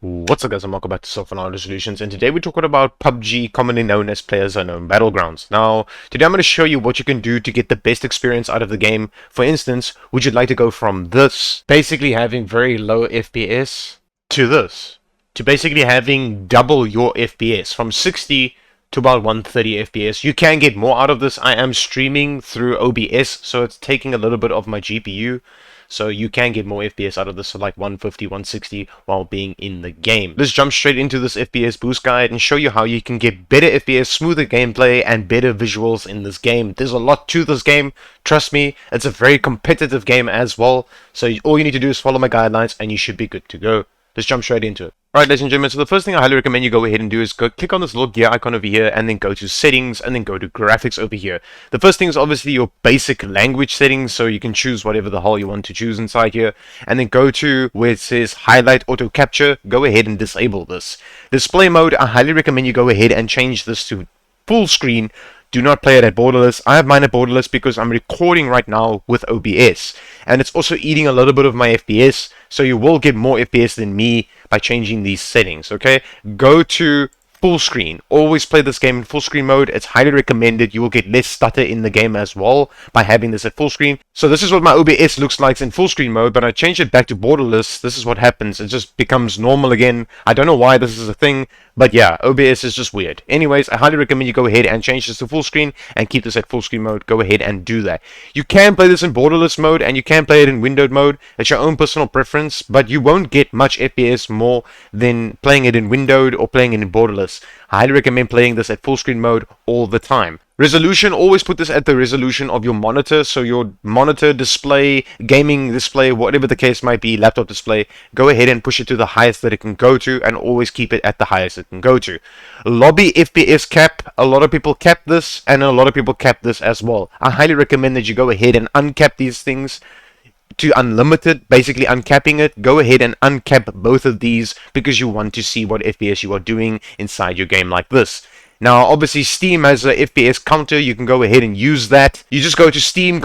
What's up guys, and welcome back to Self-Anonymous Solutions, and today we're talking about PUBG, commonly known as Players Unknown Battlegrounds. Now, today I'm going to show you what you can do to get the best experience out of the game. For instance, would you like to go from this, basically having very low FPS, to this, to basically having double your FPS, from 60 to about 130 FPS. You can get more out of this. I am streaming through OBS, so it's taking a little bit of my GPU. So you can get more FPS out of this, so like 150, 160 while being in the game. Let's jump straight into this FPS boost guide and show you how you can get better FPS, smoother gameplay, and better visuals in this game. There's a lot to this game. Trust me, it's a very competitive game as well. So all you need to do is follow my guidelines and you should be good to go. Let's jump straight into it. Alright, ladies and gentlemen, so the first thing I highly recommend you go ahead and do is go click on this little gear icon over here and then go to settings and then go to graphics over here. The first thing is obviously your basic language settings, so you can choose whatever the hell you want to choose inside here, and then go to where it says highlight auto capture. Go ahead and disable this. Display mode, I highly recommend you go ahead and change this to full screen. Do not play it at borderless. I have mine at borderless because I'm recording right now with OBS. And it's also eating a little bit of my FPS. So you will get more FPS than me by changing these settings, okay? Go to full screen. Always play this game in full screen mode. It's highly recommended. You will get less stutter in the game as well by having this at full screen. So this is what my OBS looks like in full screen mode, but I change it back to borderless. This is what happens. It just becomes normal again. I don't know why this is a thing, but yeah, OBS is just weird. Anyways, I highly recommend you go ahead and change this to full screen and keep this at full screen mode. Go ahead and do that. You can play this in borderless mode and you can play it in windowed mode. It's your own personal preference, but you won't get much FPS more than playing it in windowed or playing it in borderless. I highly recommend playing this at full screen mode all the time. Resolution, always put this at the resolution of your monitor, so your monitor display, gaming display, whatever the case might be, laptop display, go ahead and push it to the highest that it can go to and always keep it at the highest it can go to. Lobby FPS cap, a lot of people cap this and a lot of people cap this as well. I highly recommend that you go ahead and uncap these things to unlimited, basically uncapping it. Go ahead and uncap both of these because you want to see what FPS you are doing inside your game like this. Now, obviously, Steam has a FPS counter. You can go ahead and use that. You just go to Steam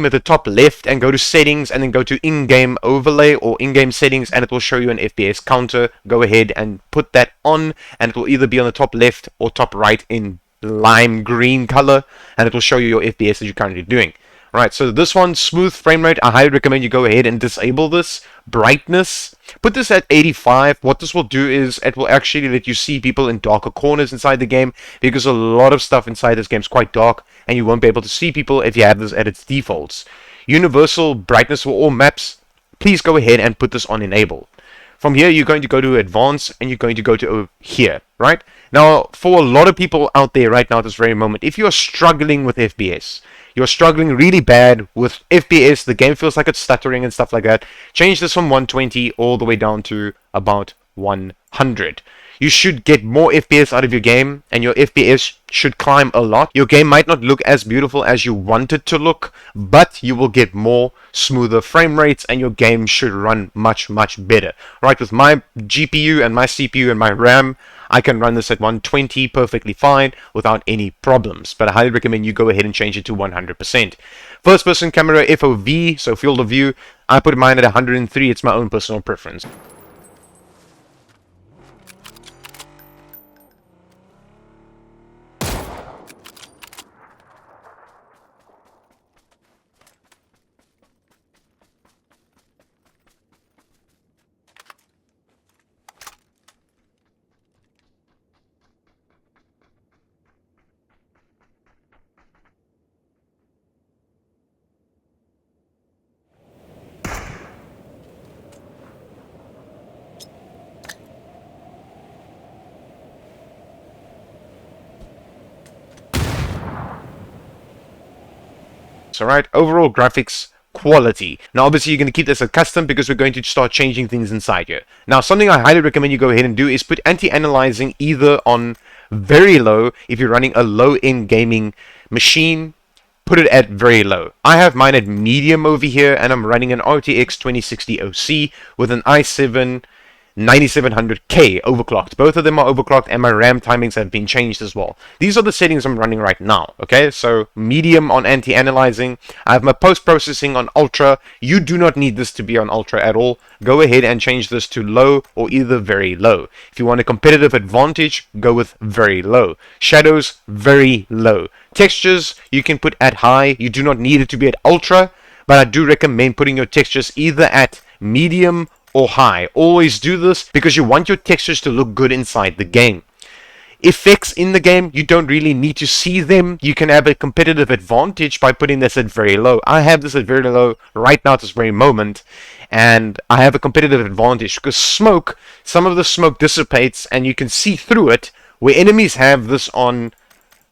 at the top left, and go to settings, and then go to in-game overlay or in-game settings, and it will show you an FPS counter. Go ahead and put that on, and it will either be on the top left or top right in lime green color, and it will show you your FPS that you're currently doing. Right, so this one, smooth frame rate, I highly recommend you go ahead and disable this. Brightness, put this at 85. What this will do is it will actually let you see people in darker corners inside the game, because a lot of stuff inside this game is quite dark and you won't be able to see people if you have this at its defaults. Universal brightness for all maps, please go ahead and put this on enable. From here, you're going to go to advanced and you're going to go to here, right? Now, for a lot of people out there right now at this very moment, if you are struggling with FPS, you're struggling really bad with FPS, the game feels like it's stuttering and stuff like that, change this from 120 all the way down to about 100. You should get more FPS out of your game, and your FPS should climb a lot. Your game might not look as beautiful as you want it to look, but you will get more smoother frame rates, and your game should run much, much better. Right, with my GPU and my CPU and my RAM, I can run this at 120 perfectly fine without any problems, but I highly recommend you go ahead and change it to 100%. First person camera FOV, so field of view, I put mine at 103. It's my own personal preference. Alright, overall graphics quality. Now obviously you're going to keep this at custom because we're going to start changing things inside here. Now something I highly recommend you go ahead and do is put anti-aliasing either on very low if you're running a low-end gaming machine. Put it at very low. I have mine at medium over here and I'm running an RTX 2060 OC with an i7 9700K overclocked. Both of them are overclocked, and my RAM timings have been changed as well. These are the settings I'm running right now. Okay, so medium on anti-analyzing. I have my post-processing on ultra. You do not need this to be on ultra at all. Go ahead and change this to low or either very low. If you want a competitive advantage, go with very low. Shadows, very low. Textures, you can put at high. You do not need it to be at ultra, but I do recommend putting your textures either at medium or high. Always do this because you want your textures to look good inside the game. Effects in the game, you don't really need to see them. You can have a competitive advantage by putting this at very low. I have this at very low right now at this very moment, and I have a competitive advantage because smoke, some of the smoke dissipates and you can see through it, where enemies have this on,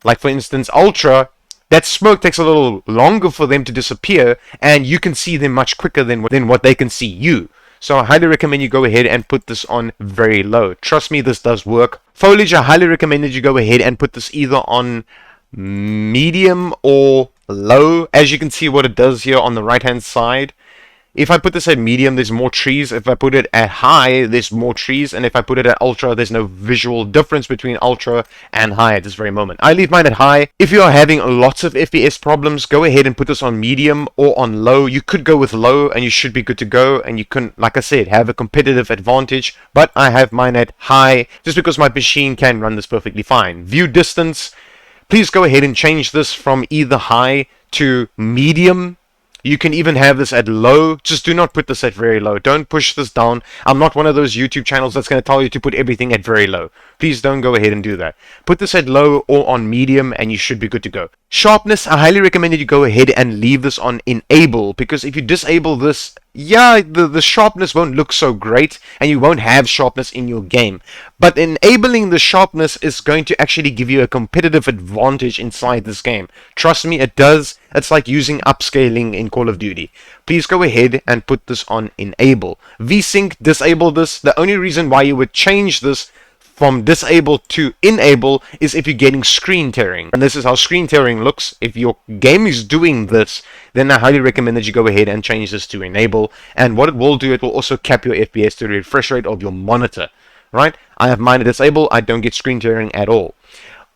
like for instance ultra. That smoke takes a little longer for them to disappear, and you can see them much quicker than what they can see you. So I highly recommend you go ahead and put this on very low. Trust me, this does work. Foliage, I highly recommend that you go ahead and put this either on medium or low. As you can see what it does here on the right hand side. If I put this at medium, there's more trees. If I put it at high, there's more trees. And if I put it at ultra, there's no visual difference between ultra and high at this very moment. I leave mine at high. If you are having lots of FPS problems, go ahead and put this on medium or on low. You could go with low and you should be good to go. And you can, like I said, have a competitive advantage. But I have mine at high just because my machine can run this perfectly fine. View distance, please go ahead and change this from either high to medium. You can even have this at low. Just do not put this at very low. Don't push this down. I'm not one of those YouTube channels that's going to tell you to put everything at very low. Please don't go ahead and do that. Put this at low or on medium and you should be good to go. Sharpness, I highly recommend that you go ahead and leave this on enable, because if you disable this, yeah, the sharpness won't look so great and you won't have sharpness in your game. But enabling the sharpness is going to actually give you a competitive advantage inside this game. Trust me, it does. It's like using upscaling in Call of Duty. Please go ahead and put this on enable. VSync, disable this. The only reason why you would change this from disable to enable is if you're getting screen tearing. And this is how screen tearing looks. If your game is doing this, then I highly recommend that you go ahead and change this to enable. And what it will do, it will also cap your FPS to the refresh rate of your monitor. Right? I have mine at disable. I don't get screen tearing at all.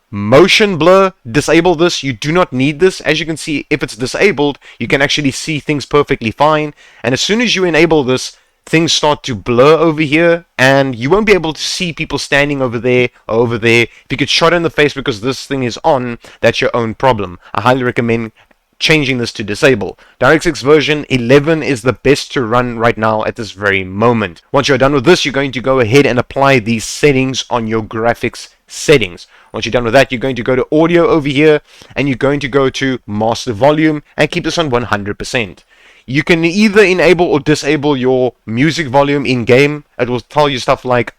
Motion blur, disable this. You do not need this. As you can see, if it's disabled, you can actually see things perfectly fine. And as soon as you enable this, things start to blur over here, and you won't be able to see people standing over there or over there. If you get shot in the face because this thing is on, that's your own problem. I highly recommend changing this to disable. DirectX version 11 is the best to run right now at this very moment. Once you're done with this, you're going to go ahead and apply these settings on your graphics settings. Once you're done with that, you're going to go to audio over here, and you're going to go to master volume and keep this on 100%. You can either enable or disable your music volume in game. It will tell you stuff like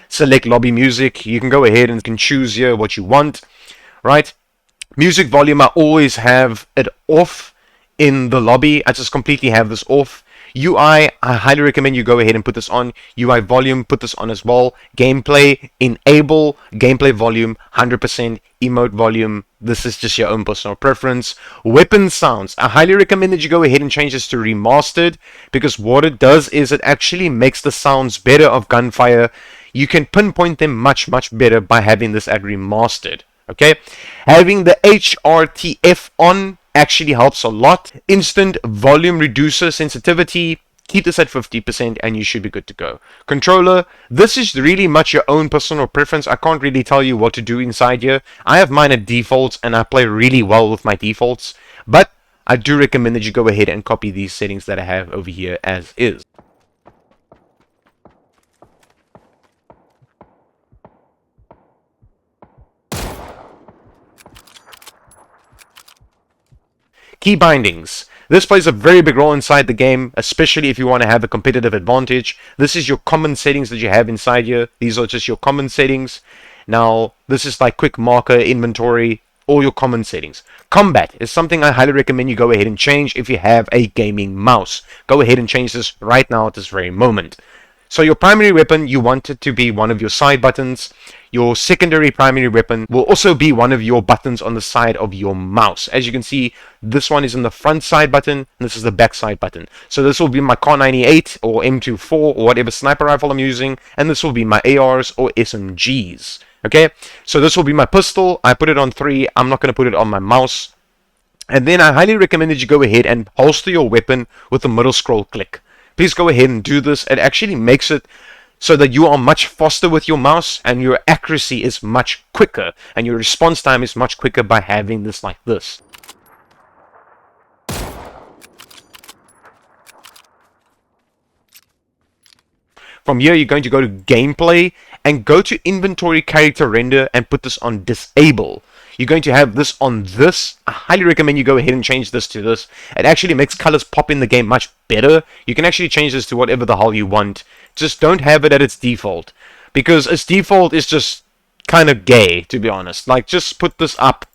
select lobby music. You can go ahead and can choose here what you want, right? Music volume, I always have it off in the lobby. I just completely have this off. UI, I highly recommend you go ahead and put this on. UI volume, put this on as well. Gameplay, enable. Gameplay volume, 100%. Emote volume, this is just your own personal preference. Weapon sounds, I highly recommend that you go ahead and change this to remastered, because what it does is it actually makes the sounds better of gunfire. You can pinpoint them much better by having this at remastered. Okay, having the HRTF on actually helps a lot. Instant volume reducer sensitivity, keep this at 50% and you should be good to go. Controller, this is really much your own personal preference. I can't really tell you what to do inside here. I have mine at defaults and I play really well with my defaults, but I do recommend that you go ahead and copy these settings that I have over here as is. Key bindings. This plays a very big role inside the game, especially if you want to have a competitive advantage. This is your common settings that you have inside here. These are just your common settings. Now, this is like quick marker, inventory, all your common settings. Combat is something I highly recommend you go ahead and change if you have a gaming mouse. Go ahead and change this right now at this very moment. So your primary weapon, you want it to be one of your side buttons. Your secondary primary weapon will also be one of your buttons on the side of your mouse. As you can see, this one is on the front side button, and this is the back side button. So this will be my Kar 98 or M24 or whatever sniper rifle I'm using, and this will be my ARs or SMGs. Okay, so this will be my pistol. I put it on 3. I'm not going to put it on my mouse. And then I highly recommend that you go ahead and holster your weapon with the middle scroll click. Please go ahead and do this. It actually makes it so that you are much faster with your mouse and your accuracy is much quicker and your response time is much quicker by having this like this. From here, you're going to go to gameplay and go to inventory character render and put this on disable. You're going to have this on this. I highly recommend you go ahead and change this to this. It actually makes colors pop in the game much better. You can actually change this to whatever the hell you want. Just don't have it at its default, because its default is just kind of gay, to be honest. Like, just put this up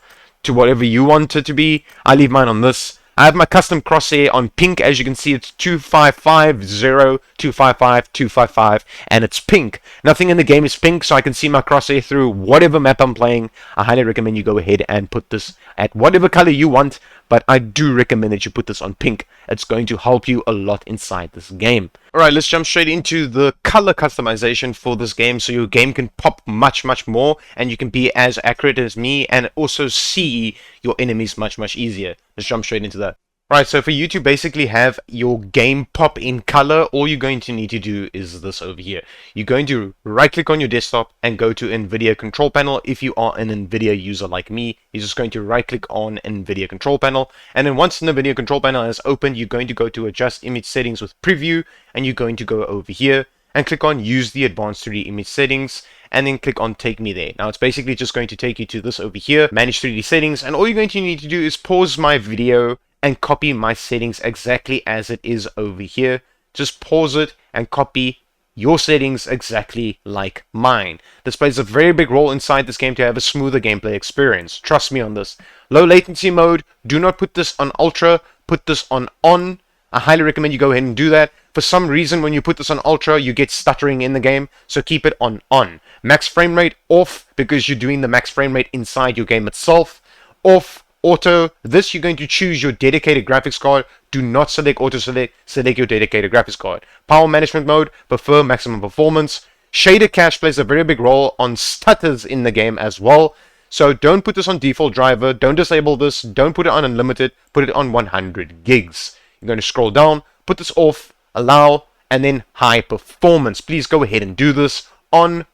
to whatever you want it to be. I leave mine on this. I have my custom crosshair on pink. As you can see, it's 2550, 255, 255, and it's pink. Nothing in the game is pink, so I can see my crosshair through whatever map I'm playing. I highly recommend you go ahead and put this at whatever color you want, but I do recommend that you put this on pink. It's going to help you a lot inside this game. Alright, let's jump straight into the color customization for this game, so your game can pop much more, and you can be as accurate as me, and also see your enemies much easier. Let's jump straight into that. Right, so for you to basically have your game pop in color, all you're going to need to do is this over here. You're going to right click on your desktop and go to NVIDIA control panel. If you are an NVIDIA user like me, you're just going to right click on NVIDIA control panel, and then once the NVIDIA control panel is opened, you're going to go to adjust image settings with preview, and you're going to go over here and click on use the advanced 3D image settings, and then click on take me there. Now it's basically just going to take you to this over here, manage 3D settings, and all you're going to need to do is pause my video and copy my settings exactly as it is over here. Just pause it and copy your settings exactly like mine. This plays a very big role inside this game to have a smoother gameplay experience. Trust me on this. Low latency mode, do not put this on ultra, put this on on. I highly recommend you go ahead and do that. For some reason, when you put this on ultra, you get stuttering in the game, so keep it on on. Max frame rate off, because you're doing the max frame rate inside your game itself. Off. Auto, this you're going to choose your dedicated graphics card. Do not select auto select, select your dedicated graphics card. Power management mode, prefer maximum performance. Shader cache plays a very big role on stutters in the game as well. So don't put this on default driver, don't disable this, don't put it on unlimited, put it on 100 gigs. You're going to scroll down, put this off, allow, and then high performance. Please go ahead and do this. On,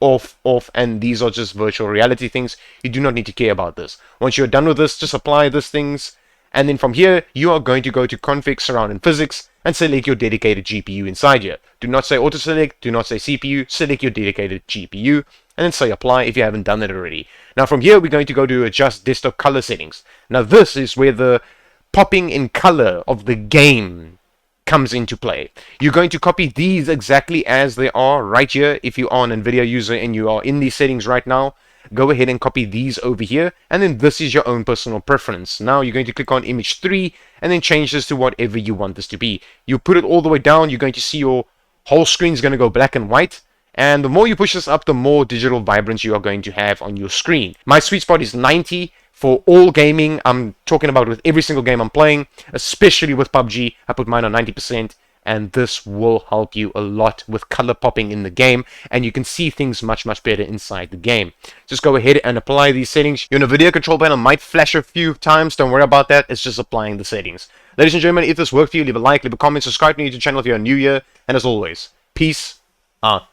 off, and these are just virtual reality things. You do not need to care about this. Once you're done with this, just apply these things, and then from here, you are going to go to config, surround, and physics, and select your dedicated GPU inside here. Do not say auto select, do not say CPU, select your dedicated GPU, and then say apply if you haven't done it already. Now from here, we're going to go to adjust desktop color settings. Now this is where the popping in color of the game comes into play. You're going to copy these exactly as they are right here. If you are an NVIDIA user and you are in these settings right now, go ahead and copy these over here, and then this is your own personal preference. Now you're going to click on image 3 and then change this to whatever you want this to be. You put it all the way down, you're going to see your whole screen is going to go black and white, and the more you push this up, the more digital vibrance you are going to have on your screen. My sweet spot is 90 for all gaming. I'm talking about with every single game I'm playing, especially with PUBG. I put mine on 90%, and this will help you a lot with color popping in the game, and you can see things much better inside the game. Just go ahead and apply these settings. Your NVIDIA control panel might flash a few times, don't worry about that, it's just applying the settings. Ladies and gentlemen, if this worked for you, leave a like, leave a comment, subscribe to the YouTube channel if you're new here, and as always, peace out.